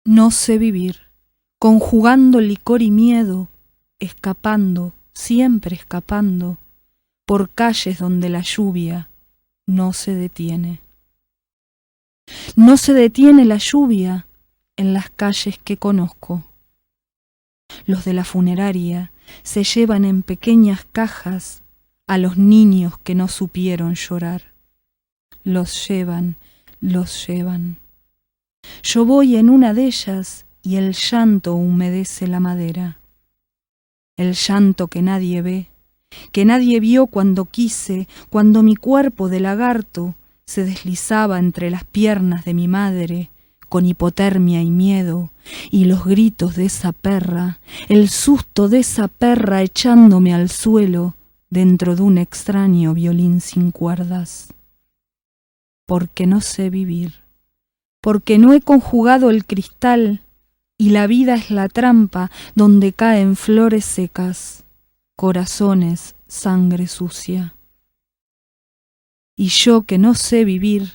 No sé vivir, conjugando licor y miedo, escapando, siempre escapando, por calles donde la lluvia no se detiene. No se detiene la lluvia en las calles que conozco. Los de la funeraria se llevan en pequeñas cajas a los niños que no supieron llorar. Los llevan, los llevan. Yo voy en una de ellas y el llanto humedece la madera. El llanto que nadie ve, que nadie vio cuando quise, cuando mi cuerpo de lagarto se deslizaba entre las piernas de mi madre, con hipotermia y miedo, y los gritos de esa perra, el susto de esa perra echándome al suelo dentro de un extraño violín sin cuerdas. Porque no sé vivir, porque no he conjugado el cristal, y la vida es la trampa donde caen flores secas, corazones, sangre sucia. Y yo que no sé vivir,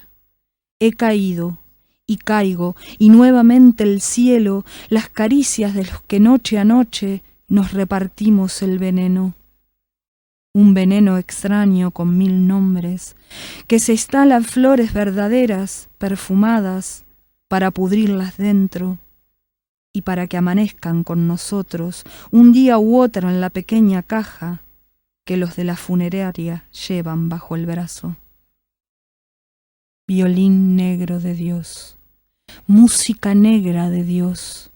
he caído y caigo, y nuevamente el cielo, las caricias de los que noche a noche nos repartimos el veneno. Un veneno extraño con 1000 nombres, que se instalan flores verdaderas, perfumadas, para pudrirlas dentro, y para que amanezcan con nosotros un día u otro en la pequeña caja que los de la funeraria llevan bajo el brazo. Violín negro de Dios, música negra de Dios,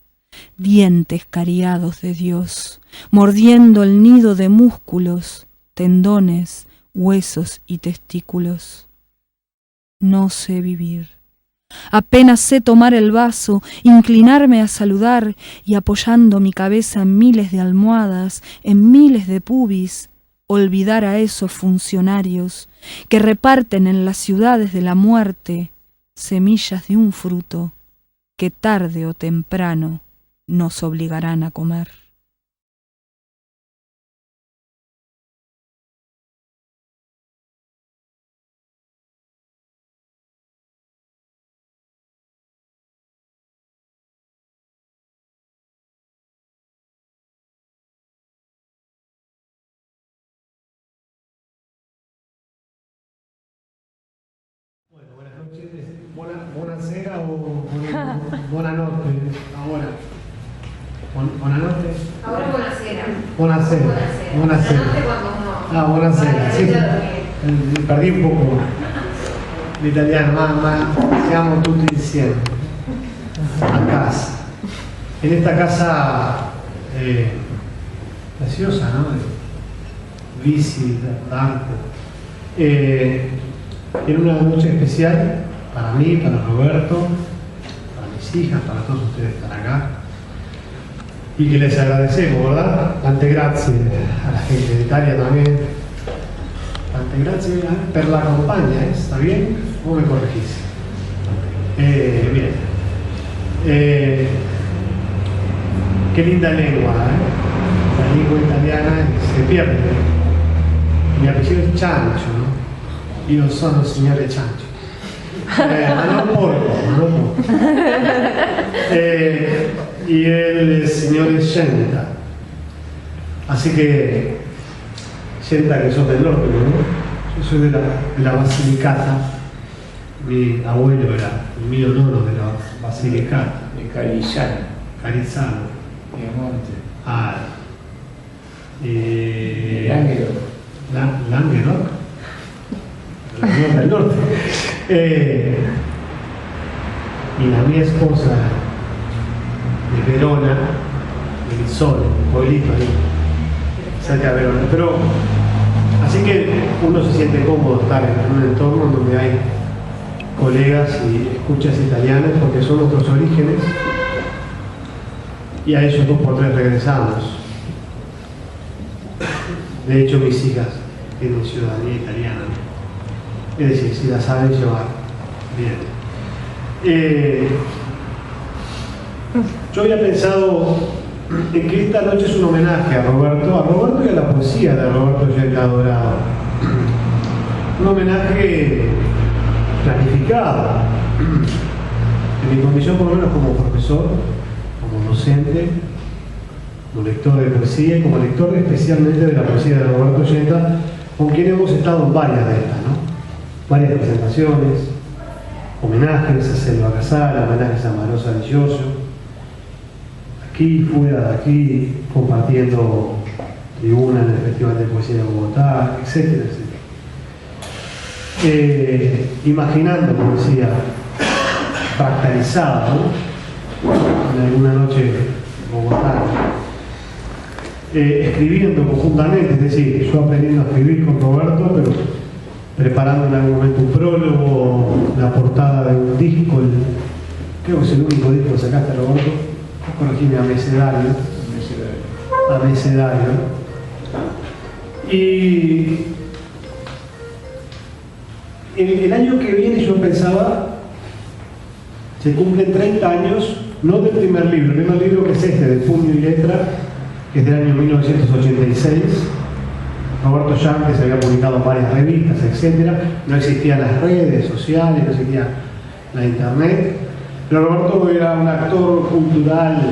dientes cariados de Dios, mordiendo el nido de músculos, tendones, huesos y testículos. No sé vivir. Apenas sé tomar el vaso, inclinarme a saludar y apoyando mi cabeza en miles de almohadas, en miles de pubis, olvidar a esos funcionarios que reparten en las ciudades de la muerte semillas de un fruto que tarde o temprano nos obligarán a comer. Bueno, buenas noches, buonasera o buonanotte, ahora. Buonanotte. Ahora buonasera. Buonasera. Buonasera. Buonasera, sì. Perdí un poco l'italiano, ma siamo tutti insieme a casa. En esta casa preciosa, ¿no? De bici, de arte. Era una noche especial para mí, para Roberto, para mis hijas, para todos ustedes que están acá. Y que les agradecemos, ¿verdad? Tante grazie a la gente de Italia también. Tante grazie per la compañía, ¿está bien? ¿O me corregís? Bien. Qué linda lengua, ¿eh? La lengua italiana se pierde. Mi apellido es Chancho, ¿no? Io sono il signore Chancho. Ma non porco. Y él es señor Shenta. Así que, Shenta, que sos del norte, ¿no? Yo soy de la Basilicata. Mi abuelo era el mío nono de la Basilicata. De Carizzano. Carizzano. Piemonte. Languedoc. Del norte. Y la mi esposa de Verona, de Rizzoli, un pueblito ahí, cerca de Verona. Pero, así que uno se siente cómodo estar en un entorno donde hay colegas y escuchas italianas porque son otros orígenes y a ellos 2 por 3 regresamos. De hecho, mis hijas tienen ciudadanía italiana, es decir, si la saben llevar bien. Yo había pensado en que esta noche es un homenaje a Roberto y a la poesía de Roberto Gelda Dorado. Un homenaje planificado, En mi condición, por lo menos como profesor, como docente, como lector de poesía y como lector especialmente de la poesía de Roberto Ollenta, con quien hemos estado en varias de estas, ¿no? Varias presentaciones, homenajes a Selva Casal, homenajes a Marosa Di Giorgio, aquí, fuera de aquí, compartiendo tribuna en el Festival de Poesía de Bogotá, etcétera, etcétera. Imaginando poesía fractalizada, ¿no? En alguna noche bogotana. Escribiendo conjuntamente, es decir, yo aprendiendo a escribir con Roberto, pero preparando en algún momento un prólogo, la portada de un disco, creo que es el único disco que sacaste, Roberto, corregime, Abecedario. Y el año que viene yo pensaba, se cumplen 30 años, no del primer libro, el primer libro que es este, de Puño y Letra, que es del año 1986. Roberto ya antes había publicado en varias revistas, etc. No existían las redes sociales, no existía la internet. Pero Roberto era un actor cultural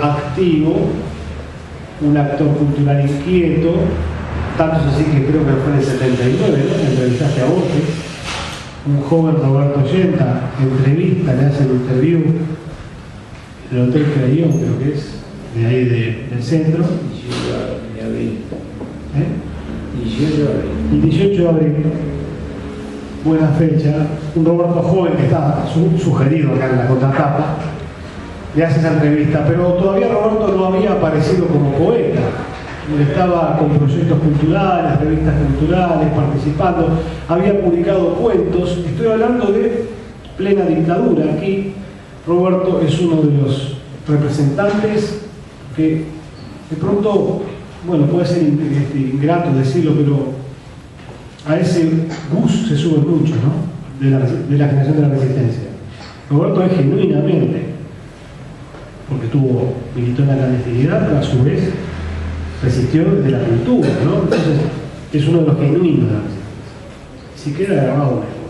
activo, un actor cultural inquieto, tanto es así que creo que fue en el 79, ¿no? Entrevistaste a Borges, un joven Roberto Ollenta, entrevista, le hace el interview en el Hotel Crayón, creo que es, de ahí del centro. 18 de abril. Buena fecha. Un Roberto joven que está sugerido acá en la contratapa, le hace esa entrevista, pero todavía Roberto no había aparecido como poeta. Él estaba con proyectos culturales, revistas culturales, participando, había publicado cuentos. Estoy hablando de plena dictadura. Aquí Roberto es uno de los representantes que de pronto, bueno, puede ser ingrato decirlo, pero a ese bus se sube mucho, ¿no? De la generación de la resistencia. Roberto es genuinamente, porque militó en la clandestinidad, pero a su vez resistió desde la cultura, ¿no? Entonces, es uno de los genuinos de la resistencia. Si queda grabado mejor.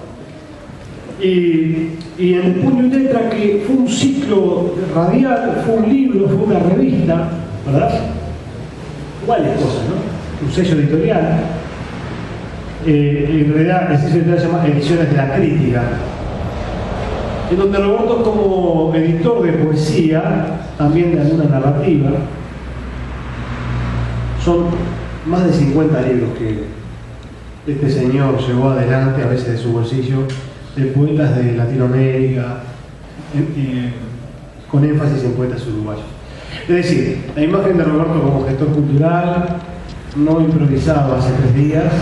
Y en el Puño y Letra, que fue un ciclo radial, fue un libro, fue una revista, ¿verdad? Varias cosas, ¿no? Un sello editorial. En realidad, el sello editorial se llama Ediciones de la Crítica, en donde Roberto, como editor de poesía, también de alguna narrativa, son más de 50 libros que este señor llevó adelante, a veces de su bolsillo, de poetas de Latinoamérica, con énfasis en poetas uruguayos. Es decir, la imagen de Roberto como gestor cultural, no improvisado hace 3 días,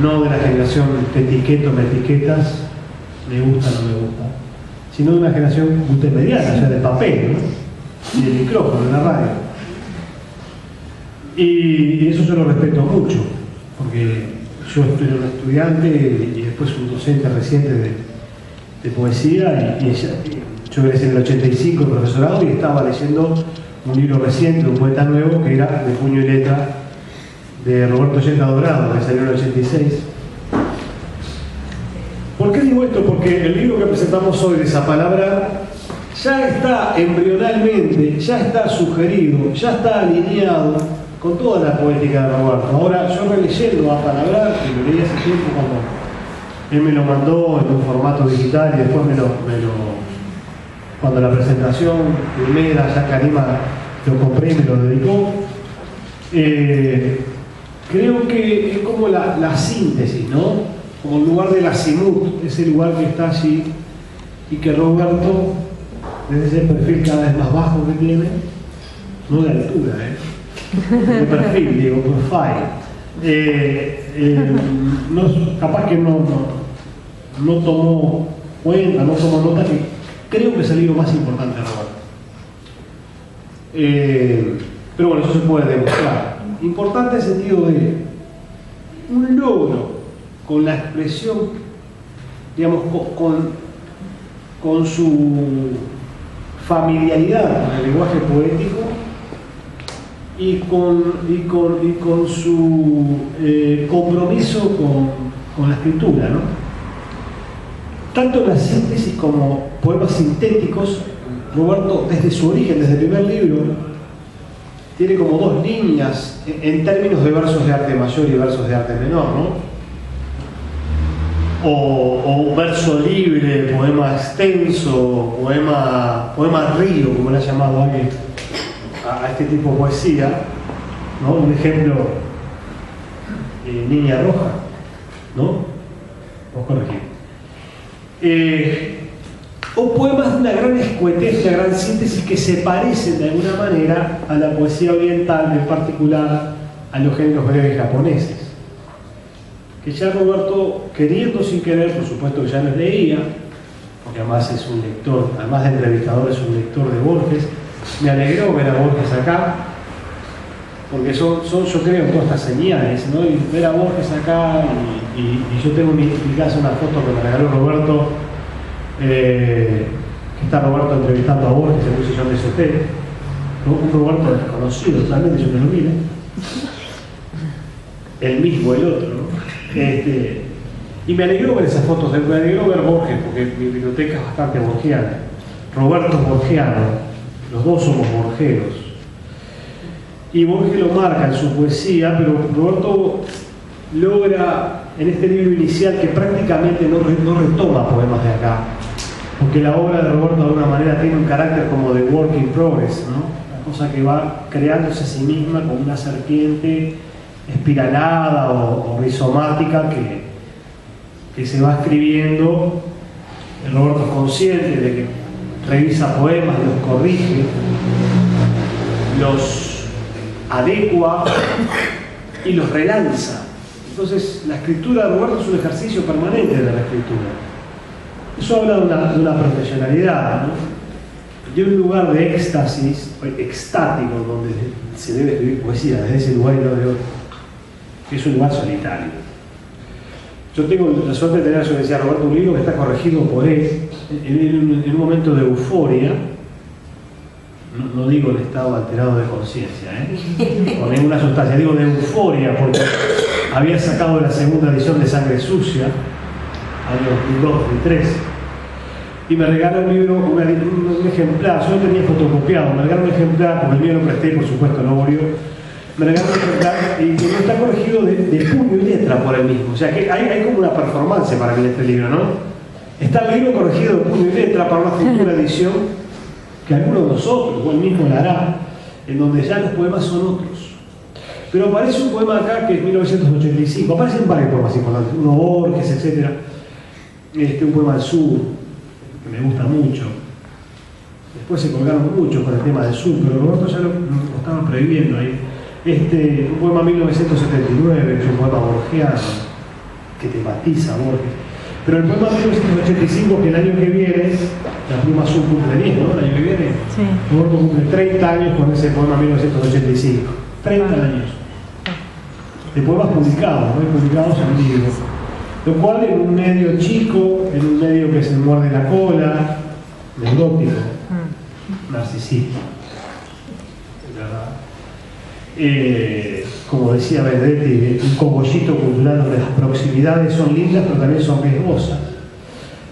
no de la generación te etiqueto, me etiquetas, me gusta, no me gusta, sino de una generación multimediana, o sea, de papel, ¿no? Y de micrófono, de la radio. Y eso yo lo respeto mucho, porque yo fui un estudiante y después un docente reciente de poesía, y yo egresé en el 85 el profesorado y estaba leyendo un libro reciente de un poeta nuevo que era De Puño y Letra, de Roberto Ollenta Dorado, que salió en el 86. ¿Por qué digo esto? Porque el libro que presentamos hoy, Desapalabrar, ya está embrionalmente, ya está sugerido, ya está alineado con toda la poética de Roberto. Ahora, yo releyendo a Palabrar, que lo leí hace tiempo cuando él me lo mandó en un formato digital y después cuando la presentación primera, ya Karima lo compré y me lo dedicó, creo que es como la síntesis, ¿no? Como el lugar del azimut, ese lugar que está allí y que Roberto, desde ese perfil cada vez más bajo que tiene, no de altura, de perfil, digo, profile, capaz que no tomó cuenta, no tomó nota, que creo que es el libro más importante de Roberto. Pero bueno, eso se puede demostrar. Importante en el sentido de un logro con la expresión, digamos, con su familiaridad con el lenguaje poético y con su compromiso con la escritura, ¿no? tanto en la síntesis como poemas sintéticos, Roberto, desde su origen, desde el primer libro, tiene como dos líneas en términos de versos de arte mayor y versos de arte menor, ¿no? O verso libre, poema extenso, poema río, como le ha llamado alguien a este tipo de poesía, ¿no? Un ejemplo, Niña Roja, ¿no? Vos corregís. O poemas de una gran escuetez, una gran síntesis que se parecen de alguna manera a la poesía oriental, en particular a los géneros breves japoneses. Que ya Roberto, queriendo sin querer, por supuesto que ya los leía, porque además es un lector, además de entrevistador, es un lector de Borges. Me alegró ver a Borges acá, porque son yo creo, todas estas señales, ¿no? Y ver a Borges acá, y yo tengo en mi casa una foto que me regaló Roberto, que está Roberto entrevistando a Borges en un sillón de ese hotel, ¿no? Un Roberto desconocido, totalmente, yo me lo mire. El mismo, el otro, ¿no? Y me alegró ver esas fotos, me alegró ver Borges, porque mi biblioteca es bastante borgiana. Roberto es borgiano, los dos somos borgeros. Y Borges lo marca en su poesía, pero Roberto logra en este libro inicial que prácticamente no retoma poemas de acá, porque la obra de Roberto de alguna manera tiene un carácter como de work in progress, ¿no? Una cosa que va creándose a sí misma como una serpiente espiralada o rizomática que se va escribiendo. Roberto es consciente de que revisa poemas, los corrige, los adecua y los relanza. Entonces la escritura de Roberto es un ejercicio permanente de la escritura. Eso habla de una profesionalidad, ¿no? De un lugar de éxtasis, extático, donde se debe escribir poesía, desde ese lugar y no de otro, que es un lugar solitario. Yo tengo la suerte de tener, yo decía Roberto, un libro que está corregido por él en un momento de euforia, no digo el estado alterado de conciencia, con ninguna sustancia, digo de euforia, porque había sacado la segunda edición de Sangre Sucia, año 2002, 2003, y me regaló un libro, un ejemplar. Yo no tenía fotocopiado, me regaló un ejemplar, porque el mío lo presté, por supuesto, no volvió. Me regaló un ejemplar y que está corregido de puño y letra por él mismo. O sea que hay como una performance para mí en este libro, ¿no? Está el libro corregido de puño y letra para una futura edición que alguno de nosotros, o él mismo la hará, en donde ya los poemas son otros. Pero aparece un poema acá que es 1985, aparecen varios poemas importantes, uno Borges, etc. Un poema del sur, que me gusta mucho. Después se colgaron muchos con el tema del sur, pero Roberto ya lo estaba previendo ahí. Un poema 1979, que es un poema borgiano, que tematiza a Borges. Pero el poema 1985, que el año que viene, la Pluma Azul cumple 10, ¿no? El año que viene, sí. Roberto cumple 30 años con ese poema 1985. 30 años. De poemas publicados, ¿no? Publicados en libros. Lo cual en un medio chico, en un medio que se muerde la cola, neurótico, narcisista. ¿Verdad? Como decía Benedetti, un cogollito cultural donde las proximidades son lindas pero también son riesgosas.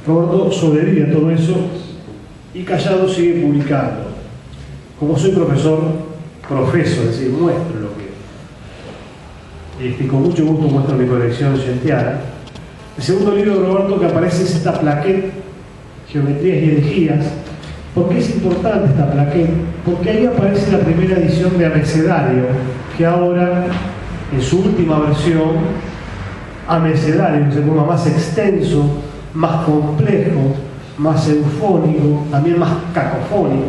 Roberto sobrevive a todo eso y callado sigue publicando. Como soy profesor, profeso, es decir, muestro lo que con mucho gusto muestro mi colección Gentiana. El segundo libro de Roberto que aparece es esta plaquette, Geometrías y Elegías. ¿Por qué es importante esta plaquette? Porque ahí aparece la primera edición de Abecedario, que ahora, en su última versión, Abecedario, que es el poema más extenso, más complejo, más eufónico, también más cacofónico,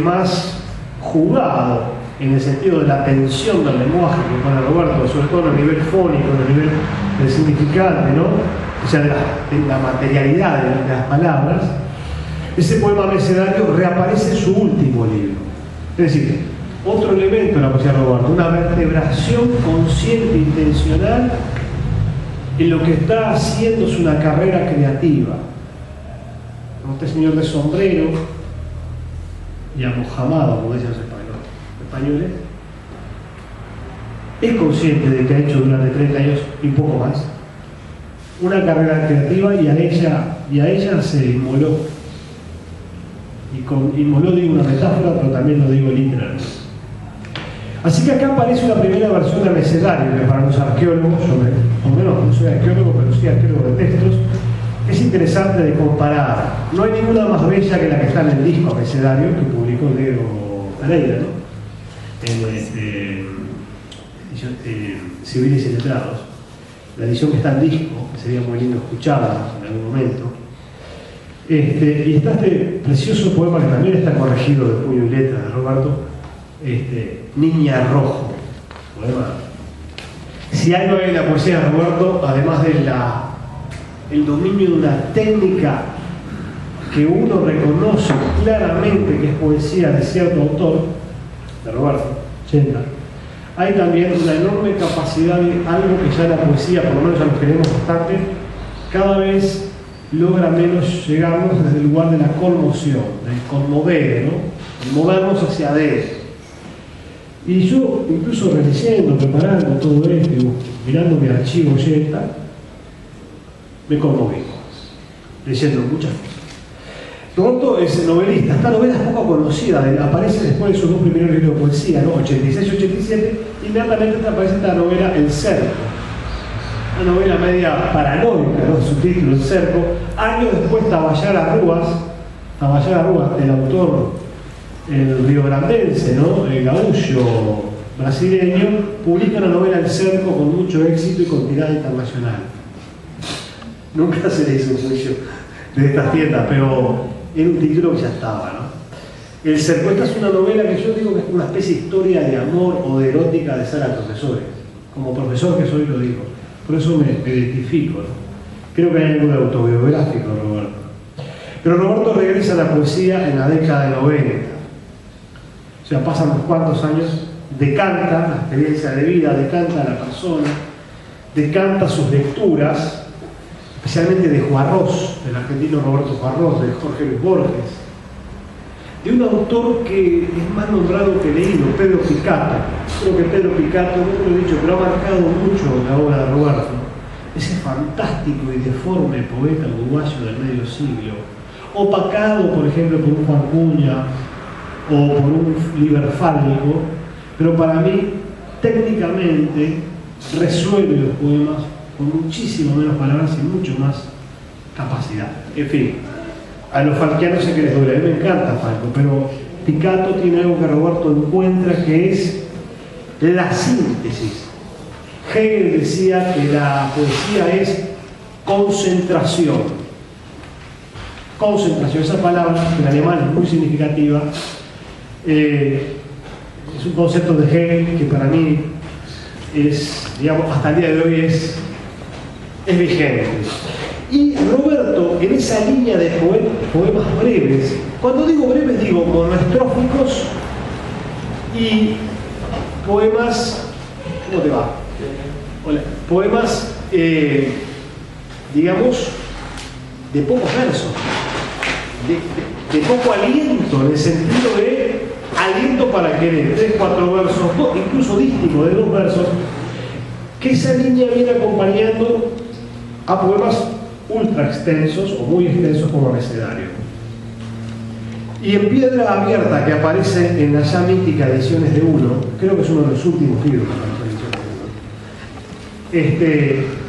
más jugado, en el sentido de la tensión del lenguaje que pone Roberto, sobre todo a nivel fónico, a nivel del significante, ¿no? O sea, de la materialidad de las palabras. Ese poema abecedario reaparece en su último libro. Es decir, otro elemento de la poesía de Roberto, una vertebración consciente e intencional en lo que está haciendo es una carrera creativa. Como este señor de sombrero y amojamado, como dicen los españoles, es consciente de que ha hecho durante 30 años y un poco más una carrera creativa y a ella se inmoló. Y con inmoló digo una metáfora, pero también lo digo literal. Así que acá aparece una primera versión de abecedario que para los arqueólogos, o menos no soy arqueólogo, pero sí arqueólogo de textos, es interesante de comparar. No hay ninguna más bella que la que está en el disco abecedario que publicó Diego Pereira, ¿no? Civiles y Letrados. La edición que está en disco, que sería muy lindo escucharla en algún momento. Y está este precioso poema que también está corregido de puño y letra de Roberto, Niña Rojo, poema. Si algo hay en la poesía de Roberto, además de el dominio de una técnica que uno reconoce claramente que es poesía de cierto autor, de Roberto Chenda, hay también una enorme capacidad de algo que ya la poesía, por lo menos ya lo queremos bastante, cada vez logra menos llegarnos desde el lugar de la conmoción, del conmover, ¿no? El movernos hacia adentro. Y yo, incluso releyendo, preparando todo esto, mirando mi archivo Yeta, me conmoví, leyendo muchas cosas. Roberto es novelista, esta novela es poco conocida, aparece después de sus dos primeros libros de poesía, ¿no? 86 y 87, inmediatamente aparece esta novela El Cerco, una novela media paranoica, ¿no? Su título, El Cerco. Años después, Tabayara Rúas, el autor riograndense, ¿no? El gaúcho brasileño, publica una novela El Cerco con mucho éxito y con tirada internacional. Nunca se le hizo un juicio de estas tiendas, pero era un título que ya estaba, ¿no? El Cerco, esta es una novela que yo digo que es una especie de historia de amor o de erótica de Sara Profesores. Como profesor que soy lo digo. Por eso me identifico, ¿no? Creo que hay algo de autobiográfico, Roberto. Pero Roberto regresa a la poesía en la década de 90. O sea, pasan unos cuantos años, decanta la experiencia de vida, decanta a la persona, decanta sus lecturas, especialmente de Juarros, del argentino Roberto Juarros, de Jorge Luis Borges, de un autor que es más nombrado que leído, Pedro Picato. Creo que Pedro Picato, no lo he dicho, pero ha marcado mucho la obra de Roberto. Ese fantástico y deforme poeta uruguayo del medio siglo, opacado, por ejemplo, por un Juan Cuña o por un Liber Fállico, pero para mí, técnicamente, resuelve los poemas con muchísimo menos palabras y mucho más capacidad. En fin, a los falquianos sé que les duele, a mí me encanta Falco, pero Picato tiene algo que Roberto encuentra que es la síntesis. Hegel decía que la poesía es concentración. Concentración, esa palabra que en alemán es muy significativa, es un concepto de Hegel que para mí es, digamos, hasta el día de hoy es vigente. Y Roberto, en esa línea de poemas breves, cuando digo breves digo monoestróficos y poemas, ¿cómo te va? Hola. Poemas, digamos, de pocos versos, de poco aliento, en el sentido de aliento para querer, 3, 4 versos, incluso dístico de 2 versos, que esa línea viene acompañando a poemas ultra extensos o muy extensos como Abecedario. Y en Piedra Abierta, que aparece en la ya mítica Ediciones de Uno, creo que es uno de los últimos libros que aparece en Ediciones de Uno.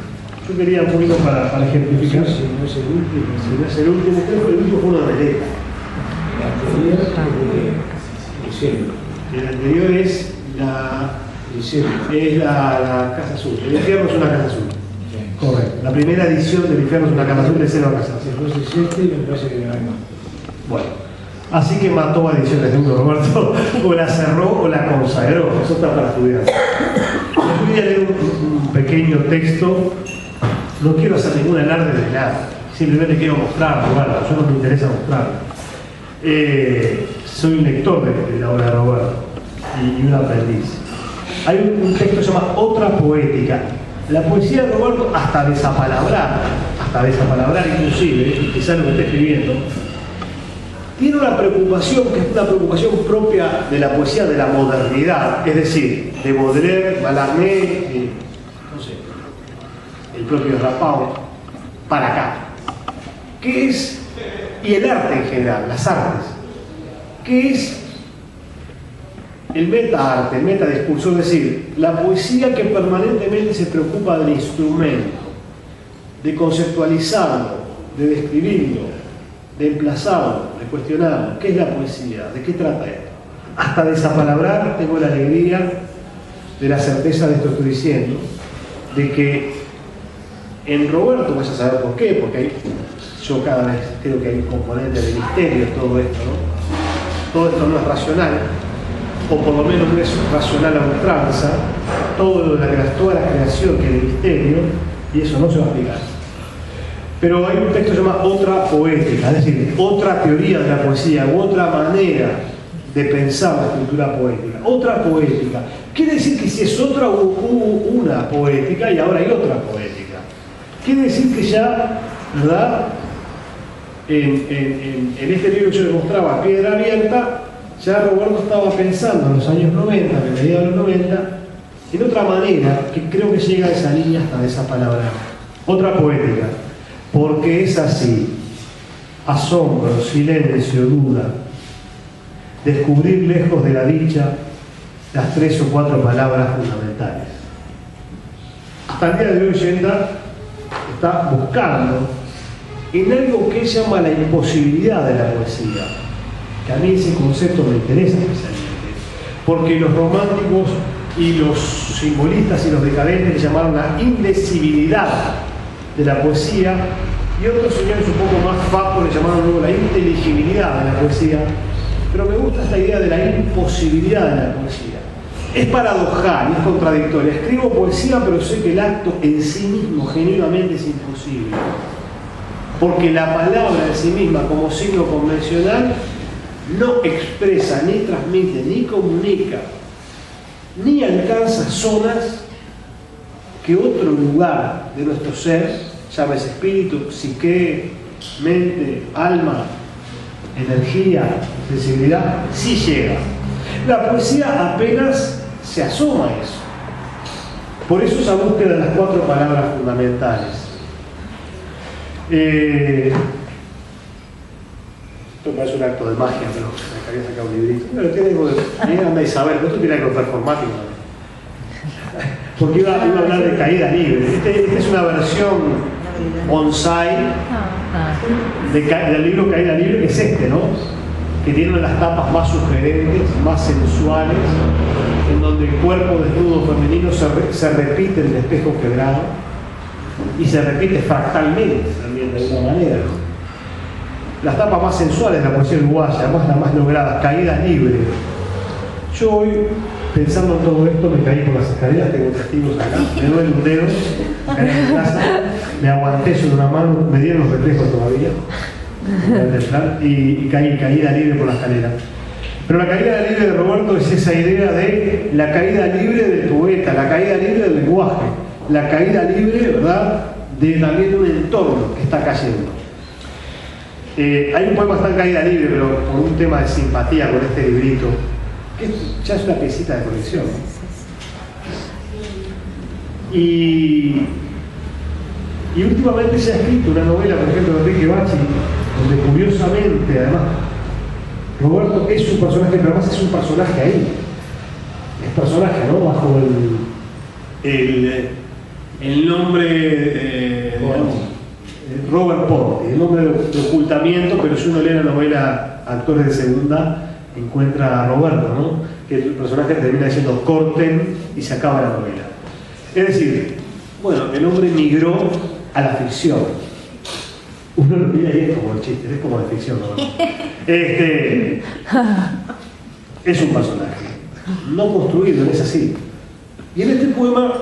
Yo quería un poquito para ejemplificar. Si no es el último. Si no es el último, creo que el último fue una veleta. El anterior es la Casa Azul. El infierno es una Casa Azul. Correcto. La primera edición del infierno es una Casa Azul de Cero Casa Azul. Entonces este me parece que no hay más. Bueno, así que mató a Ediciones de Uno, Roberto, o la cerró o la consagró. Eso está para estudiar. Les voy a leer un pequeño texto. No quiero hacer ningún alarde de nada. Simplemente quiero mostrarlo. Bueno, yo no me interesa mostrarlo. Soy un lector de la obra de Roberto y un aprendiz. Hay un texto que se llama Otra Poética. La poesía de Roberto, hasta desapalabrar inclusive, y quizás lo que esté escribiendo, tiene una preocupación que es una preocupación propia de la poesía de la modernidad, es decir, de Baudelaire, Mallarmé, no sé, el propio Rapau, para acá. ¿Qué es? Y el arte en general, las artes. ¿Qué es el meta-arte, el meta-discurso? Es decir, la poesía que permanentemente se preocupa del instrumento, de conceptualizarlo, de describirlo, de emplazarlo, de cuestionarlo. ¿Qué es la poesía? ¿De qué trata esto? Hasta desapalabrar tengo la alegría de la certeza de esto que estoy diciendo, de que en Roberto, vas a saber por qué, porque yo cada vez creo que hay un componente de misterio en todo esto, ¿no? Todo esto no es racional, o por lo menos no es racional a ultranza, toda la creación que es de misterio, y eso no se va a explicar. Pero hay un texto que se llama Otra Poética, es decir, otra teoría de la poesía, u otra manera de pensar la escritura poética. Otra poética. Quiere decir que si es otra, hubo una poética y ahora hay otra poética. Quiere decir que ya, ¿verdad? En este libro que yo les mostraba, Piedra Abierta, ya Roberto estaba pensando en los años 90, en mediados de los 90, en otra manera, que creo que llega a esa línea hasta de esa palabra. Otra poética. Porque es así. Asombro, silencio, duda. Descubrir lejos de la dicha las 3 o 4 palabras fundamentales. Hasta el día de hoy Yenda está buscando en algo que él llama la imposibilidad de la poesía, que a mí ese concepto me interesa especialmente, porque los románticos y los simbolistas y los decadentes le llamaron la indecibilidad de la poesía, y otros señores un poco más facos le llamaron luego la inteligibilidad de la poesía. Pero me gusta esta idea de la imposibilidad de la poesía. Es paradojal, es contradictoria. Escribo poesía, pero sé que el acto en sí mismo genuinamente es imposible. Porque la palabra en sí misma, como signo convencional, no expresa, ni transmite, ni comunica, ni alcanza zonas que otro lugar de nuestro ser, llámese espíritu, psique, mente, alma, energía, sensibilidad, sí llega. La poesía apenas se asoma a eso. Por eso esa búsqueda de las 4 palabras fundamentales. Esto parece un acto de magia, pero me había sacado un librito. Pero tiene algo de... anda Isabel, esto tiene algo performático. Porque iba a hablar de caída libre. Esta es una versión bonsai del libro Caída Libre, que es este, ¿no? Que tiene las tapas más sugerentes, más sensuales, en donde el cuerpo desnudo femenino se repite en el espejo quebrado y se repite fractalmente también de alguna manera, ¿no? Las tapas más sensuales de la poesía uruguaya, las más logradas, Caída Libre. Yo hoy, pensando en todo esto, me caí por las escaleras, tengo testigos acá, me duele un dedo, caí en mi casa, me aguanté sobre una mano, me dieron los reflejos todavía, y caída libre por la escalera. Pero la caída libre de Roberto es esa idea de la caída libre del poeta, la caída libre del lenguaje, la caída libre, ¿verdad?, de también un entorno que está cayendo. Hay un poema que está en caída libre, pero por un tema de simpatía con este librito, que ya es una piecita de colección, ¿no? Y últimamente se ha escrito una novela, por ejemplo, de Enrique Bachi, donde curiosamente, además, Roberto es un personaje, pero además es un personaje ahí. Es personaje, ¿no? Bajo el nombre Robert Ponti, el nombre de ocultamiento, pero si uno lee la novela Actores de Segunda, encuentra a Roberto, ¿no? Que el personaje termina diciendo corten y se acaba la novela. Es decir, bueno, el hombre migró a la ficción. Uno lo mira y es como el chiste, es como de ficción, ¿no? Es un personaje no construido, es así. Y en este poema,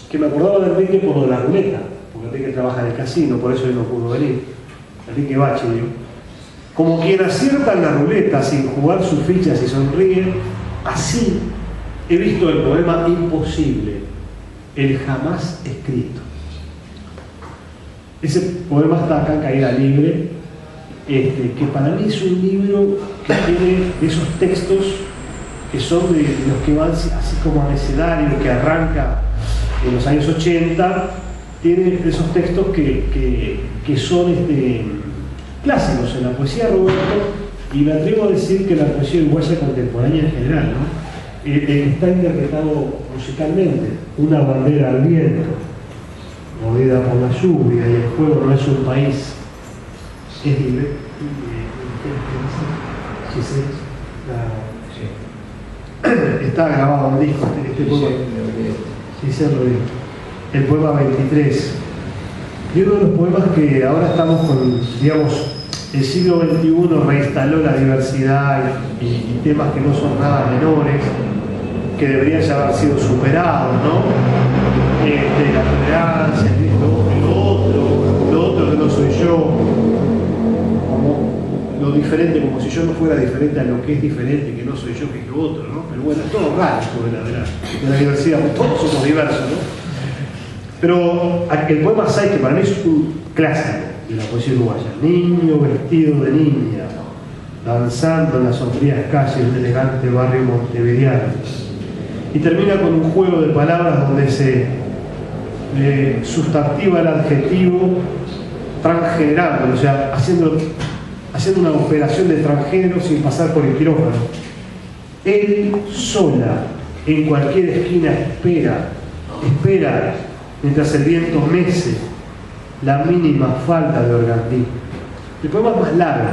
que me acordaba de Enrique por lo de la ruleta, porque Enrique trabaja en el casino, por eso él no pudo venir, Enrique Bachi, ¿no? Como quien acierta en la ruleta sin jugar sus fichas y sonríe, así he visto el poema imposible, el jamás escrito. Ese poema está acá en Caída Libre, que para mí es un libro que tiene esos textos que son de los que van así como abecedario, que arranca en los años 80, tiene esos textos que son clásicos en la poesía, Roberto, y me atrevo a decir que la poesía uruguaya contemporánea en general, ¿no? Está interpretado musicalmente, una bandera al viento, mordida por la lluvia, y el fuego no es un país, es libre. Está grabado en disco este poema. El poema 23. Y uno de los poemas que ahora estamos con, digamos, el siglo XXI reinstaló la diversidad y temas que no son nada menores, que deberían ya haber sido superados, ¿no? La tolerancia, lo otro que no soy yo, como lo diferente, como si yo no fuera diferente a lo que es diferente, que no soy yo, que es lo otro, ¿no? Pero bueno, es todo raro de la diversidad, todos somos diversos, ¿no? Pero el poema 6, que para mí es un clásico de la poesía uruguaya, niño vestido de niña, danzando en las sombrías calles del elegante barrio montevideano, y termina con un juego de palabras donde se sustantiva el adjetivo transgenerándolo, o sea, haciendo una operación de transgénero sin pasar por el quirófano. Él sola, en cualquier esquina, espera, mientras el viento mece la mínima falta de organdí. El poema es más largo,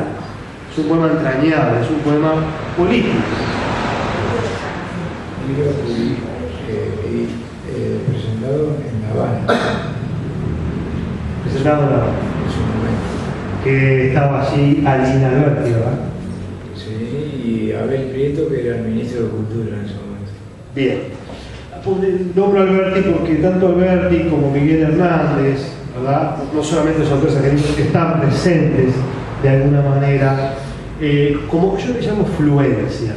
es un poema entrañable, es un poema político. Libro presentado en La Habana. Presentado en La Habana. Que estaba allí Alina Alberti, ¿verdad? Sí, y Abel Prieto, que era el ministro de Cultura en ese momento. Bien. Nombro a Alberti porque tanto Alberti como Miguel Hernández, ¿verdad? No solamente son autores académicos que están presentes de alguna manera, como yo le llamo fluencias.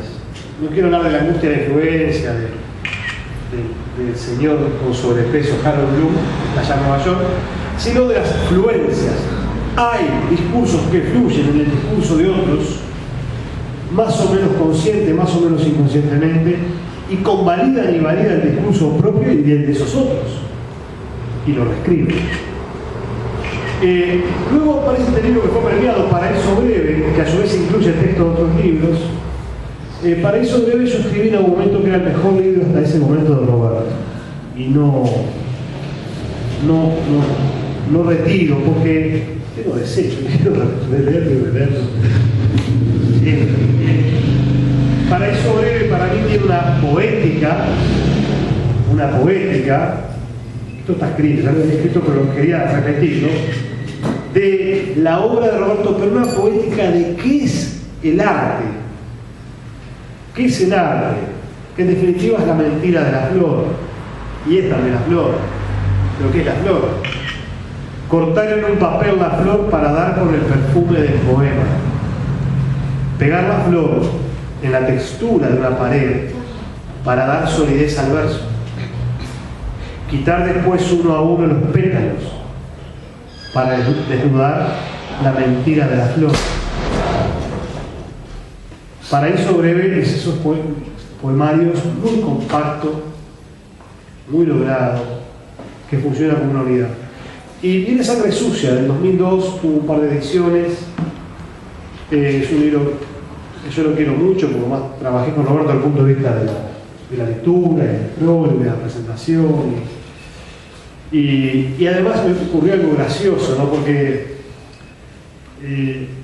No quiero hablar de la angustia de influencia del señor con sobrepeso Harold Bloom, allá en Nueva York, sino de las fluencias. Hay discursos que fluyen en el discurso de otros, más o menos consciente, más o menos inconscientemente, y convalidan y validan el discurso propio y el de esos otros, y lo reescriben. Luego aparece este libro que fue premiado, Paraíso Breve, que a su vez incluye el texto de otros libros. Paraíso Breve yo escribí en algún momento que era el mejor libro hasta ese momento de Roberto, y no retiro, porque tengo desecho, quiero leerlo. Paraíso Breve para mí tiene una poética, esto está escrito, ya lo he escrito pero quería repetirlo, de la obra de Roberto, pero una poética de qué es el arte. ¿Qué es el arte? Que en definitiva es la mentira de la flor, y es también la flor, lo que es la flor. Cortar en un papel la flor para dar con el perfume del poema. Pegar la flor en la textura de una pared para dar solidez al verso. Quitar después uno a uno los pétalos para desnudar la mentira de la flor. Paraíso Breve es esos poemarios muy compactos, muy logrados, que funcionan como una unidad. Y viene Sangre Sucia, del 2002, tuvo un par de ediciones. Es un libro que yo lo quiero mucho, porque más trabajé con Roberto desde el punto de vista de la lectura, del prólogo, de la presentación. Y además me ocurrió algo gracioso, ¿no? Porque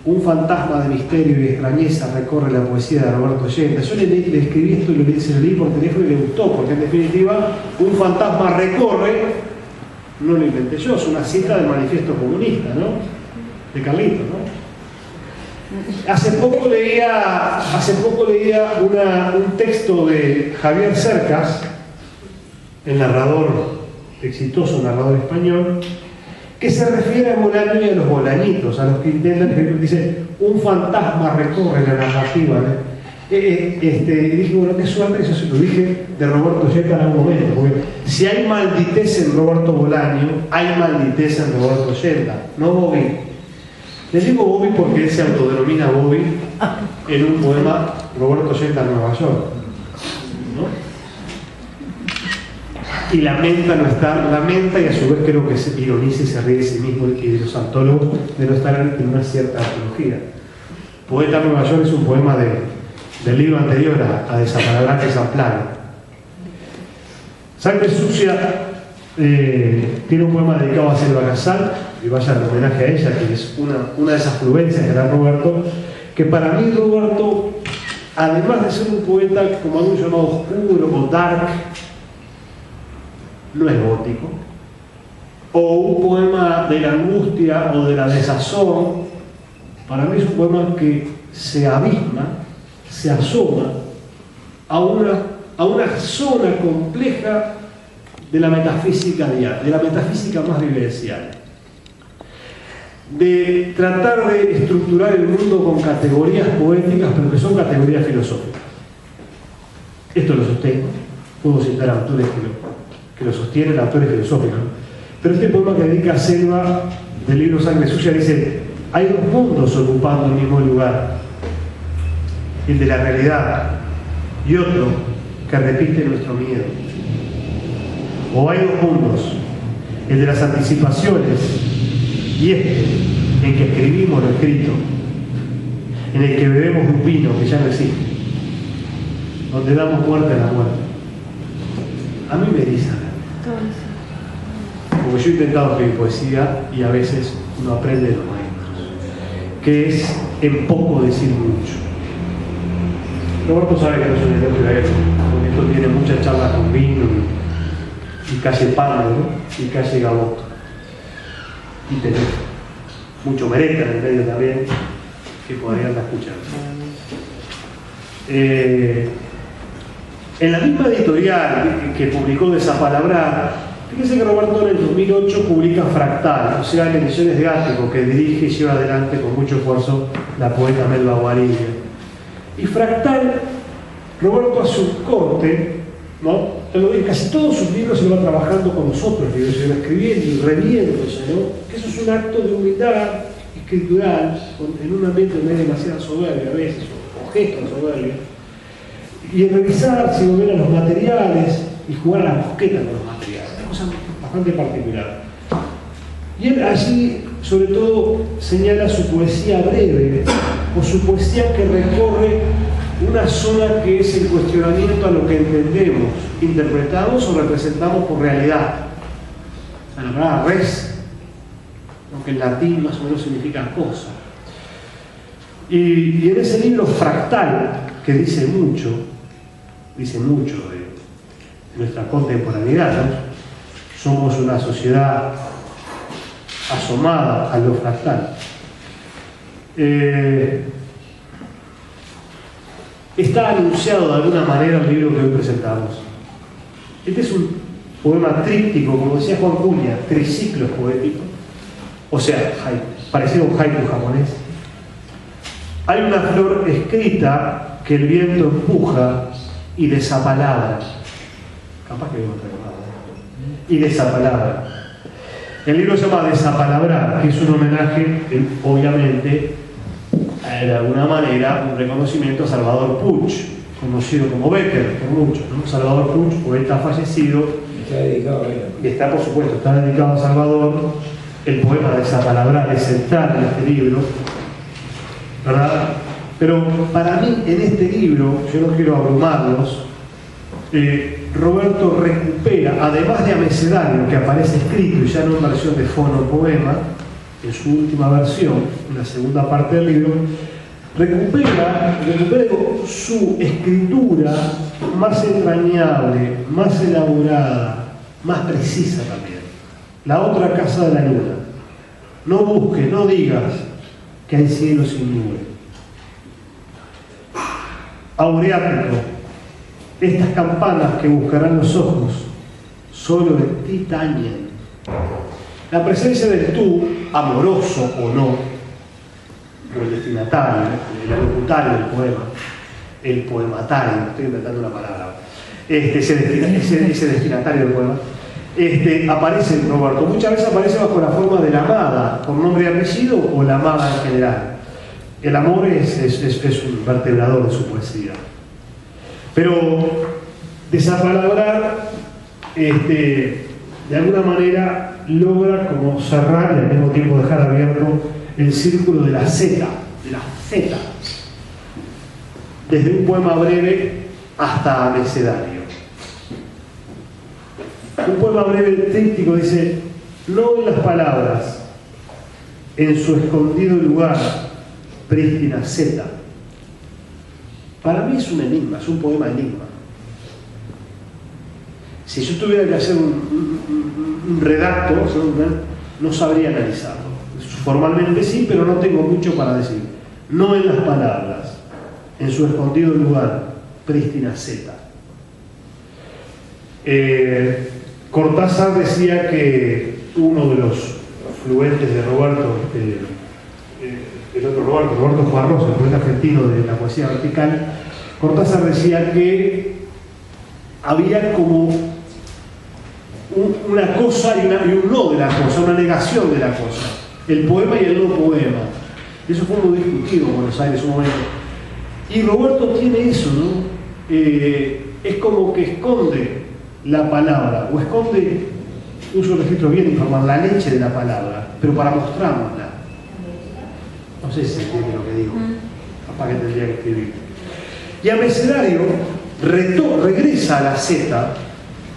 un fantasma de misterio y extrañeza recorre la poesía de Roberto Ollenta. Yo le escribí esto y se lo leí por teléfono y le gustó, porque en definitiva un fantasma recorre, no lo inventé yo, es una cita del Manifiesto Comunista, ¿no? De Carlitos, ¿no? Hace poco leía un texto de Javier Cercas, el narrador, exitoso narrador español, que se refiere a Bolaño y a los bolañitos, a los que intentan, dice, un fantasma recorre la narrativa, ¿no? Y dije, bueno, qué suerte, eso se lo dije de Roberto Ollenta en algún momento, porque si hay malditez en Roberto Bolaño, hay malditez en Roberto Ollenta, no Bobby. Le digo Bobby porque él se autodenomina Bobby en un poema Roberto Ollenta en Nueva York, ¿no? y lamenta no estar, lamenta y a su vez creo que se ironiza y se ríe de sí mismo y de los antólogos de no estar en una cierta antología. Poeta Nueva York es un poema del libro anterior a Desapalabrar, que es Amplano. Sangre Sucia tiene un poema dedicado a Selva Casal, y vaya el homenaje a ella, que es una de esas fluencias de gran Roberto, que para mí Roberto, además de ser un poeta como algo llamado oscuro o dark, no es gótico, o un poema de la angustia o de la desazón. Para mí es un poema que se abisma, se asoma a una zona compleja de la metafísica diaria, de la metafísica más vivencial, de tratar de estructurar el mundo con categorías poéticas, pero que son categorías filosóficas. Esto lo sostengo, puedo citar autores que lo sostienen, autores filosóficos, ¿no? Pero este poema que dedica a Selva del libro Sangre Sucia dice: hay dos mundos ocupando el mismo lugar, el de la realidad y otro que repite nuestro miedo. O hay dos mundos, el de las anticipaciones y este en que escribimos lo escrito, en el que bebemos un vino que ya no existe, donde damos muerte a la muerte. A mí me eriza, porque yo he intentado escribir poesía y a veces uno aprende de los maestros, que es en poco decir mucho. Roberto sabe que no soy un literario, porque esto tiene muchas charlas con vino y calle Pano, ¿no? Y calle Gaboto y teléfono, mucho mereta en el medio también, que podrían estar escuchando. En la misma editorial que publicó Desapalabrar, fíjense que Roberto en el 2008 publica Fractal, o sea, en Ediciones de Ático, que dirige y lleva adelante con mucho esfuerzo la poeta Melba Guarilla. Y Fractal, Roberto hace un corte, ¿no? En casi todos sus libros se lo va trabajando con nosotros, se lo va escribiendo y reviéndose, ¿no? Que eso es un acto de humildad escritural, en un ambiente no hay demasiada soberbia a veces, o gestos de soberbia, y en revisar, si volver a los materiales y jugar a la mosqueta con los materiales, una cosa bastante particular. Y él allí, sobre todo, señala su poesía breve, o su poesía que recorre una zona que es el cuestionamiento a lo que entendemos, interpretamos o representamos por realidad. La palabra res, aunque en latín más o menos significa cosa. Y en ese libro Fractal, que dice mucho de nuestra contemporaneidad, ¿no? Somos una sociedad asomada a lo fractal. Está anunciado de alguna manera el libro que hoy presentamos. Este es un poema tríptico, como decía Juan Cunha, triciclos poéticos, o sea, parecido a un haiku japonés. Hay una flor escrita que el viento empuja y desapalabra. Capaz que digo otra cosa. Y desapalabra. El libro se llama Desapalabrar, que es un homenaje, obviamente, de alguna manera, un reconocimiento a Salvador Puig, conocido como Becker por muchos, ¿no? Salvador Puig, poeta fallecido. Está dedicado a él. Y está, por supuesto, está dedicado a Salvador. El poema Desapalabrar es central en este libro, ¿verdad? Pero para mí, en este libro, yo no quiero abrumarlos, Roberto recupera, además de Abecedario, que aparece escrito y ya no en versión de fonopoema, en su última versión, en la segunda parte del libro, recupera su escritura más entrañable, más elaborada, más precisa también. La otra casa de la luna. No busques, no digas que hay cielo sin nube. Aureático, estas campanas que buscarán los ojos, solo de ti tañen. La presencia del tú, amoroso o no, o el destinatario, el locutario del poema, el poematario, estoy inventando una palabra, ese destinatario del poema, aparece en Roberto. Muchas veces aparece bajo la forma de la amada, por nombre y apellido, o la amada en general. El amor es un vertebrador de su poesía. Pero Desapalabrar de alguna manera logra como cerrar y al mismo tiempo dejar abierto el círculo de la Z, desde un poema breve hasta abecedario. Un poema breve tríptico dice: no en las palabras, en su escondido lugar, prístina Z. Para mí es un enigma, es un poema enigma. Si yo tuviera que hacer un redacto, no sabría analizarlo. Formalmente sí, pero no tengo mucho para decir. No en las palabras, en su escondido lugar, prístina Z. Cortázar decía que uno de los fluentes de Roberto, el otro Roberto Juarros, el poeta argentino de la poesía vertical, Cortázar decía que había como una cosa y un no de la cosa, una negación de la cosa, el poema y el no poema. Eso fue muy discutido en Buenos Aires en un momento. Y Roberto tiene eso, ¿no? Es como que esconde la palabra, o esconde, uso el registro bien informal, la leche de la palabra, pero para mostrárnosla. No sé si se entiende lo que digo, capaz que tendría que escribir. Y abecedario regresa a la Z,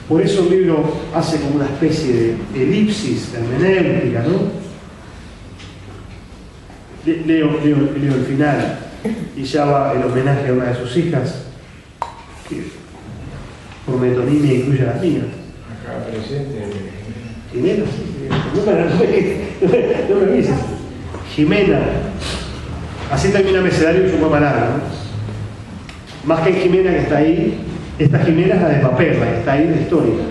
por eso el libro hace como una especie de elipsis hermenéutica, ¿no? Leo el final, y ya va el homenaje a una de sus hijas, que por metonimia incluye a las mías. Acá presente. Jimena, no me avises. Jimena. Así termina Abecedario y su poema largo, ¿no? Más que Jimena que está ahí, esta Jimena es la de papel, la que está ahí de histórica,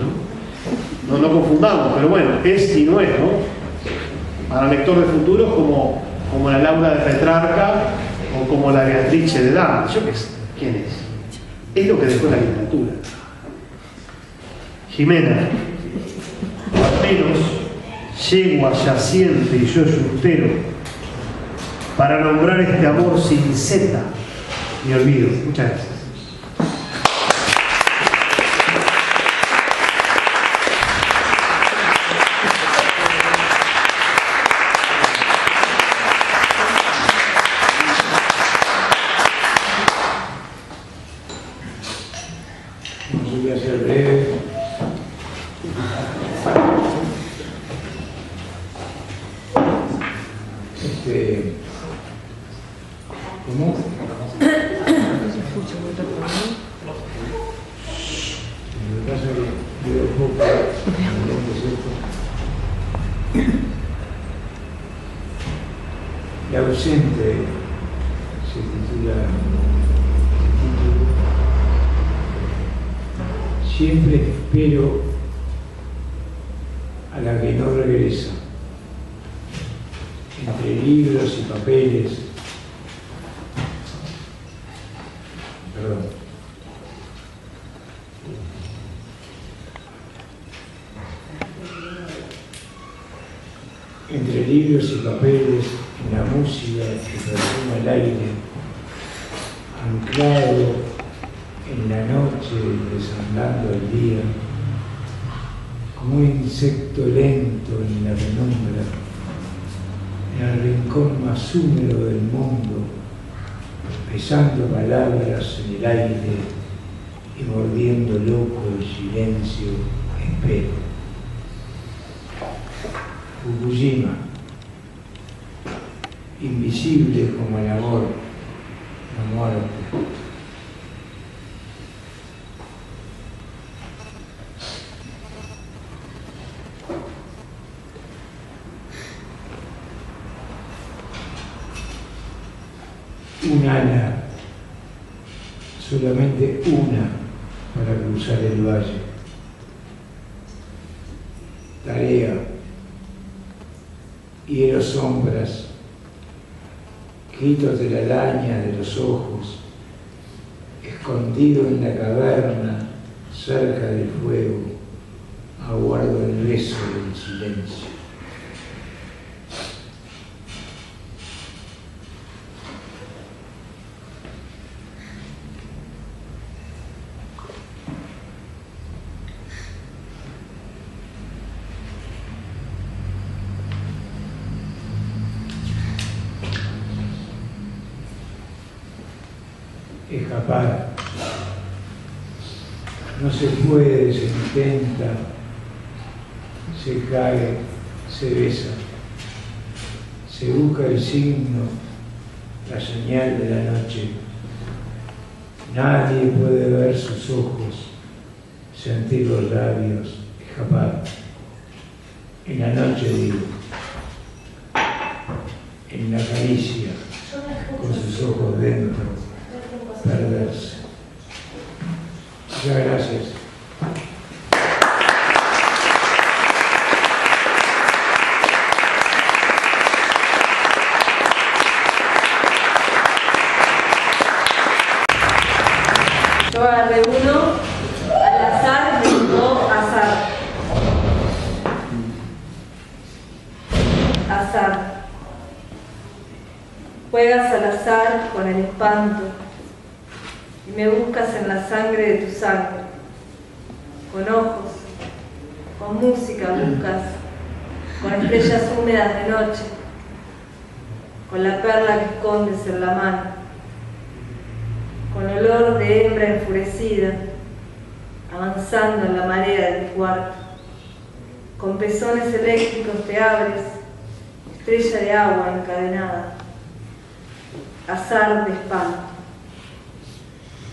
¿no? No confundamos, pero bueno, es y no es, ¿no? Para el lector de futuro como la Laura de Petrarca o como la Beatrice de Dama. ¿Yo qué sé? ¿Quién es? Es lo que dejó la literatura. Jimena, al menos yegua yaciente y yo yunstero, para nombrar este amor sin Z ni olvido. Muchas gracias. Voy a ser breve. ¿Cómo? Me pasa que veo poco. La ausente se titula Siempre espero a la que no regresa, entre libros y papeles. Perdón. Entre libros y papeles, en la música que perfuma el aire, anclado en la noche, desangrando el día, como un insecto lento en la penumbra, en el rincón más húmedo del mundo, pesando palabras en el aire y mordiendo loco el silencio, espero. Fukushima, invisible como el amor, la muerte. Un ala, solamente una para cruzar el valle. Tarea, hiero sombras, gritos de la araña de los ojos, escondido en la caverna, cerca del fuego, aguardo el beso del silencio. escapar. No se puede, se intenta, se cae, se besa, se busca el signo, la señal de la noche. Nadie puede ver sus ojos, sentir los labios, escapar. En la noche, digo, en la caricia, con sus ojos dentro, perderse. Muchas gracias. Yo agarré uno al azar, me tocó azar. Azar. Juegas al azar con el espanto y me buscas en la sangre de tu sangre. Con ojos, con música buscas, con estrellas húmedas de noche, con la perla que escondes en la mano, con olor de hembra enfurecida, avanzando en la marea de tu cuarto. Con pezones eléctricos te abres, estrella de agua encadenada, azar de espanto.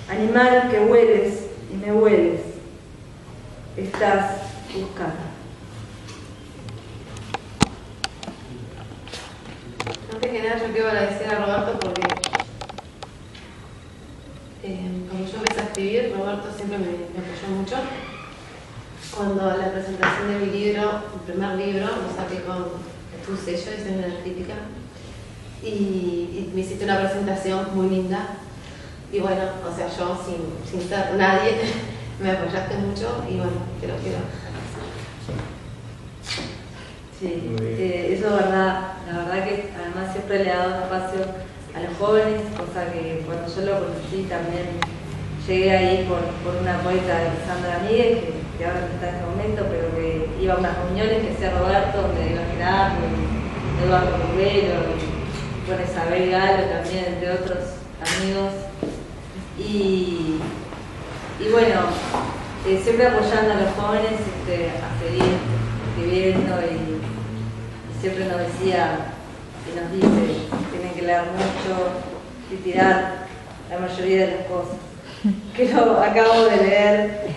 Animal que hueles y me hueles, estás buscando. Antes que nada yo quiero agradecer a Roberto porque cuando yo empecé a escribir, Roberto siempre me apoyó mucho. Cuando la presentación de mi libro, mi primer libro, lo saqué con tu sello, Diseño de la Crítica, y me hiciste una presentación muy linda. Y bueno, o sea, yo sin ser nadie, me apoyaste mucho y bueno, quiero Sí, eso es verdad. La verdad que además siempre le he dado un espacio a los jóvenes, cosa que cuando yo lo conocí también llegué ahí por una poeta de Sandra Míguez, que ahora no está en este momento, pero que iba a unas reuniones que hacía Roberto, donde iba Gerardo, Eduardo Rubero, y bueno, Isabel Galo también, entre otros amigos. Y bueno, siempre apoyando a los jóvenes a seguir escribiendo y siempre nos decía y nos dice tienen que leer mucho y tirar la mayoría de las cosas. Que lo acabo de leer,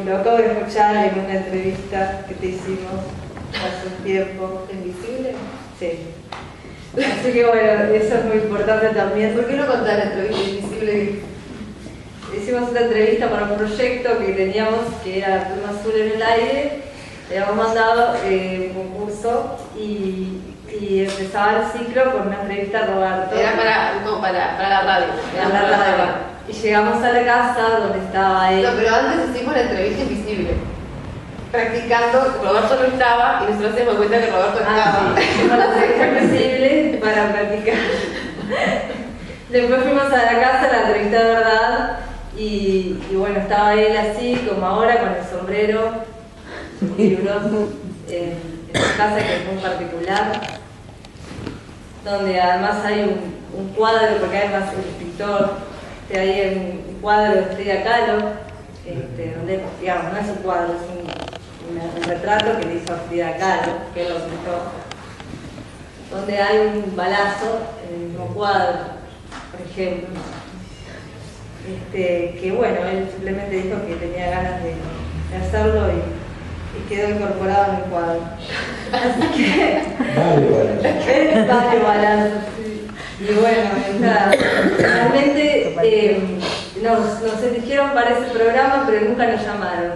lo acabo de escuchar en una entrevista que te hicimos hace un tiempo. ¿Invisible? Sí. Así que bueno, eso es muy importante también. ¿Por qué no contar la entrevista Invisible? Hicimos una entrevista para un proyecto que teníamos, que era Pluma Azul en el Aire. Le habíamos mandado un concurso y empezaba el ciclo con una entrevista a Roberto. Era para la radio. Para la radio. Y llegamos a la casa donde estaba él. No, pero antes hicimos la entrevista Invisible. Practicando, Roberto no estaba y nosotros nos dimos cuenta que Roberto estaba. Sí, hicimos la entrevista Invisible para practicar. Después fuimos a la casa, la entrevista de verdad. Y bueno, estaba él así, como ahora, con el sombrero, sus libros, en su casa que es muy particular, donde además hay un cuadro, porque además el escritor, hay un cuadro de Frida Kahlo, donde, digamos, no es un cuadro, es un retrato que le hizo a Frida Kahlo, que él lo pintó, donde hay un balazo en el mismo cuadro, por ejemplo. Que bueno, él simplemente dijo que tenía ganas de hacerlo y quedó incorporado en el cuadro. Así que vale balazo, sí. Y bueno, nada, realmente nos eligieron para ese programa, pero nunca nos llamaron.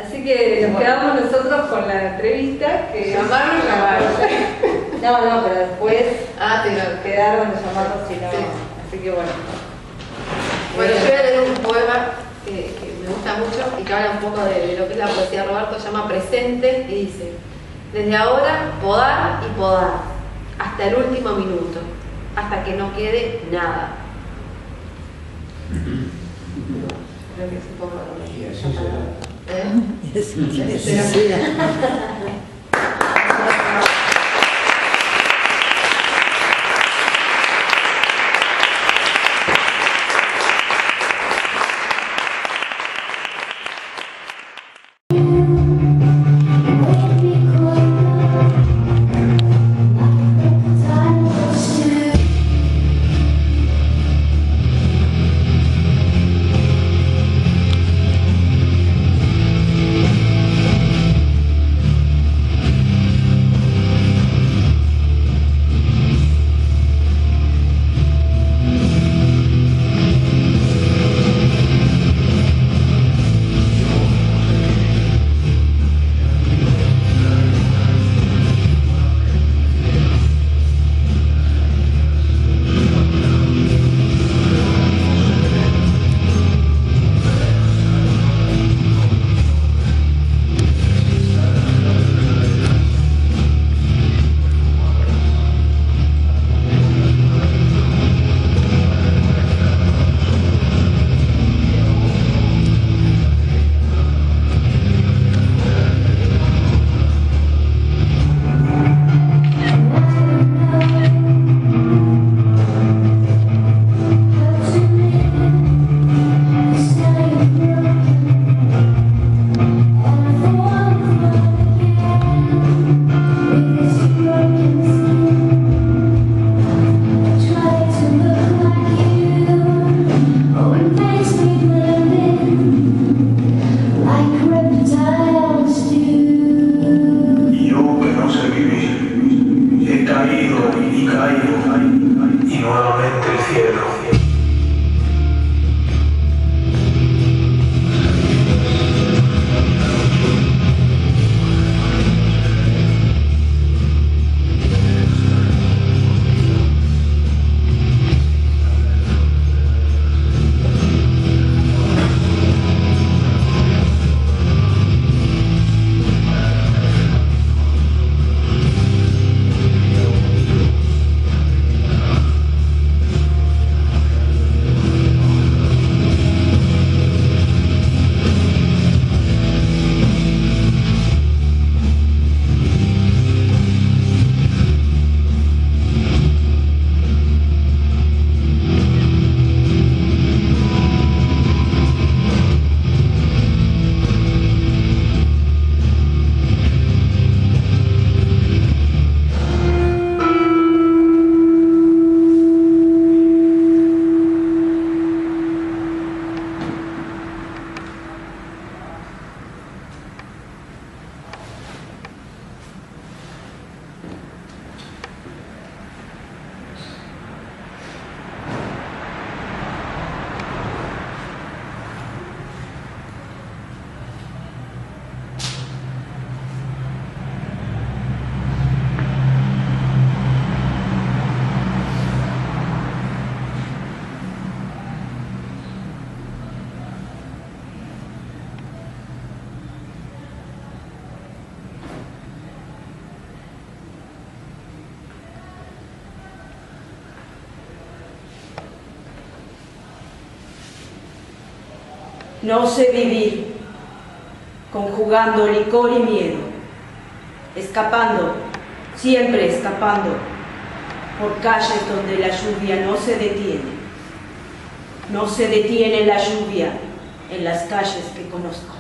Así que nos quedamos nosotros con la entrevista. Que ¿Llamaron o llamaron? No, pero después quedaron de llamarnos y no. Sí. Así que bueno. Bueno, yo voy a leer un poema que me gusta mucho y que habla un poco de lo que es la poesía de Roberto, se llama Presente y dice: desde ahora podar y podar, hasta el último minuto, hasta que no quede nada. Creo que es un poco Y así será. ¿Eh? Así será. nuevamente el cielo. No sé vivir, conjugando licor y miedo, escapando, siempre escapando, por calles donde la lluvia no se detiene. No se detiene la lluvia en las calles que conozco.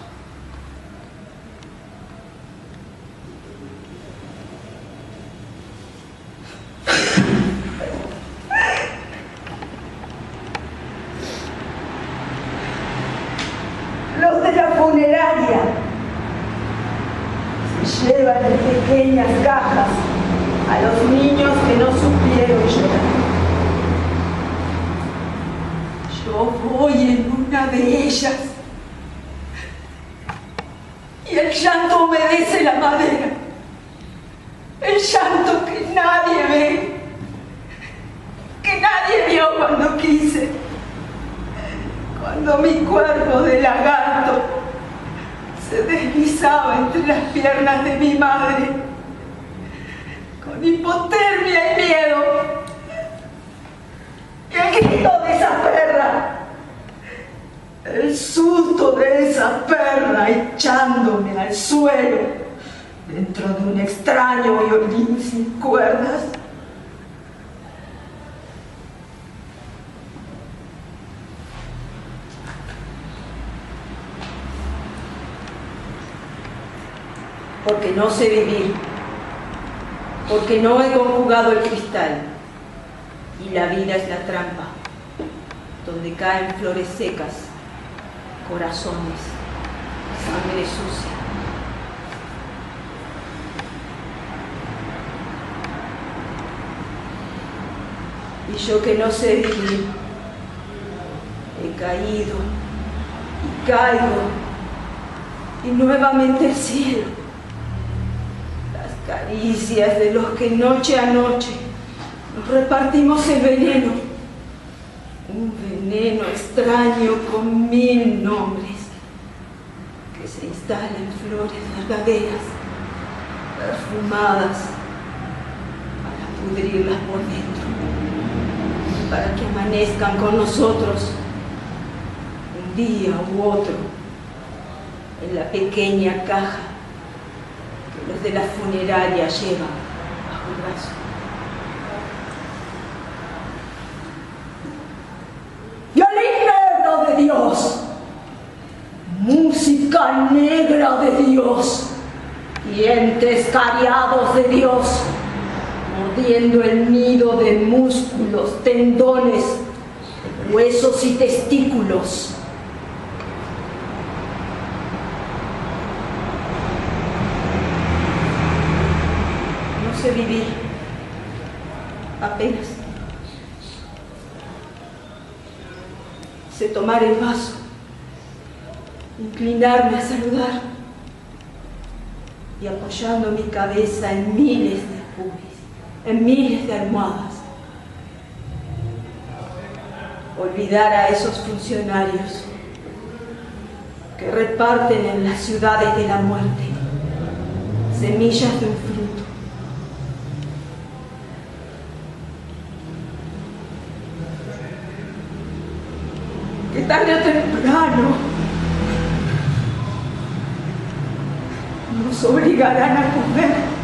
Los de la funeraria se llevan en pequeñas cajas a los niños que no supieron llorar. Yo voy en una de ellas y el llanto humedece la madera, el llanto que nadie ve, que nadie vio cuando quise. Cuando mi cuerpo de lagarto se deslizaba entre las piernas de mi madre, con hipotermia y miedo, y el grito de esa perra, el susto de esa perra echándome al suelo dentro de un extraño violín sin cuerdas. Porque no sé vivir, porque no he conjugado el cristal, y la vida es la trampa, donde caen flores secas, corazones, sangre sucia. Y yo que no sé vivir, he caído y caigo, y nuevamente el cielo. Caricias de los que noche a noche nos repartimos el veneno, un veneno extraño con 1000 nombres, que se instala en flores verdaderas, perfumadas, para pudrirlas por dentro, para que amanezcan con nosotros un día u otro en la pequeña caja los de la funeraria llevan bajo el brazo. Violín negro de Dios, música negra de Dios, dientes cariados de Dios, mordiendo el nido de músculos, tendones, huesos y testículos. No sé vivir, apenas. Sé tomar el vaso, inclinarme a saludar y apoyando mi cabeza en miles de espubis, en miles de almohadas, olvidar a esos funcionarios que reparten en las ciudades de la muerte semillas de un fruto. Que tarde o temprano nos obligarán a comer.